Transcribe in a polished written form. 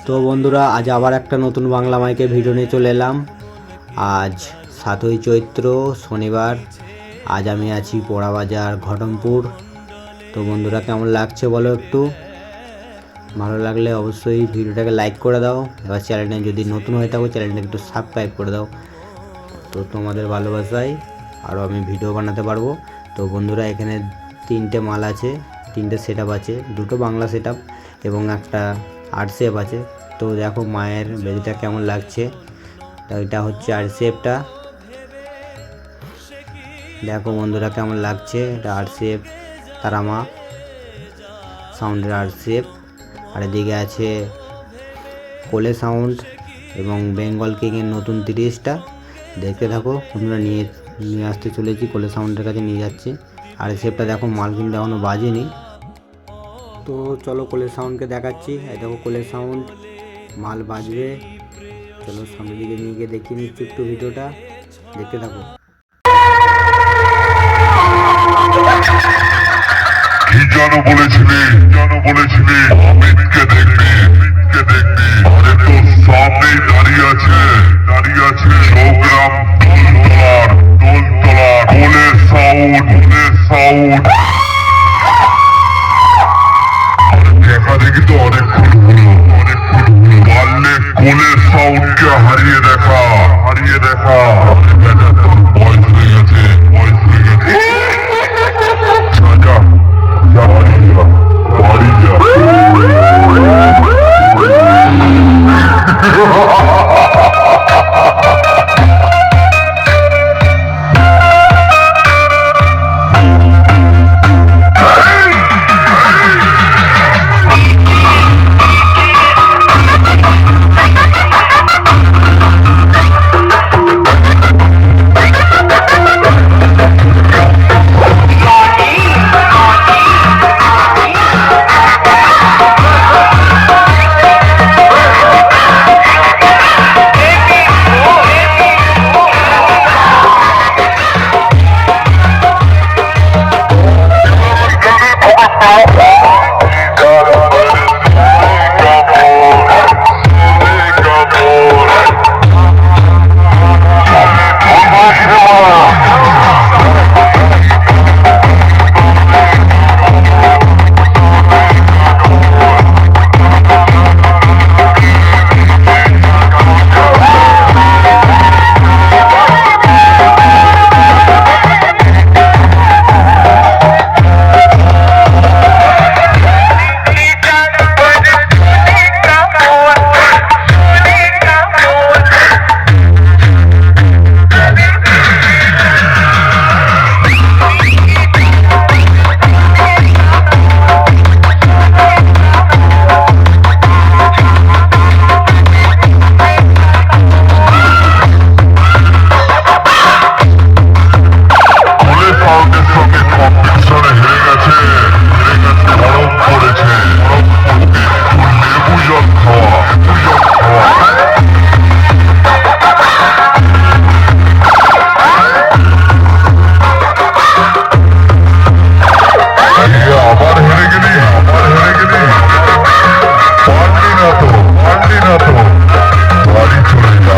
তো বন্ধুরা, আজ আবার একটা নতুন বাংলা মাইকে ভিডিও নিয়ে চলে এলাম। আজ 7ই চৈত্র শনিবার। আজ আমি আছি পোড়াবাজার ঘটমপুর। তো বন্ধুরা, কেমন লাগছে বলো একটু। ভালো লাগলে অবশ্যই ভিডিওটাকে লাইক করে দাও। এবার চ্যানেলটা যদি নতুন হয়ে থাকো চ্যানেলটা একটু সাবস্ক্রাইব করে দাও। তো তোমাদের ভালোবাসায় আরও আমি ভিডিও বানাতে পারবো। তো বন্ধুরা, এখানে 3টে মাল আছে, 3টে সেট আপ আছে, 2টো বাংলা সেট আপ এবং একটা আর্ট শেপ আছে। তো দেখো মায়ের বেদিটা কেমন লাগছে। তো এটা হচ্ছে আর্ট শেপটা। দেখো বন্ধুরা কেমন লাগছে। এটা আর্ট শেপ তারামা সাউন্ডের আর্ট শেপ। আর এদিকে আছে কোলে সাউন্ড এবং বেঙ্গল কিংয়ের নতুন 30টা। দেখতে থাকো বন্ধুরা, নিয়ে আসতে চলেছি, কোলে সাউন্ডের কাছে নিয়ে যাচ্ছি। আর শেপটা দেখো মাল কিন্তু এখনও বাজেনি। তো চলো কোলে সাউন্ডকে দেখাচ্ছি। এই দেখো কোলে সাউন্ড, মাল বাজবে। চলো সামনের দিকে নিয়ে গিয়ে দেখিয়ে নিচ্ছি একটু ভিডিওটা, দেখতে থাকো। কি জানো বলেছিলি অমিতকে দেখবি, আরে তোর সামনেই দাঁড়িয়ে আছে চৌগ্রাম দোলতলার কোলের সাউন্ড। দেখা দেখি তো অনেকক্ষণ হলো, পারলে কোলের সাউন্ডকে হারিয়ে দেখা। বেটা তোর বয়স হয়ে গেছে। যা বাড়ি যা। পারলি না তো বাড়ি চলে যা।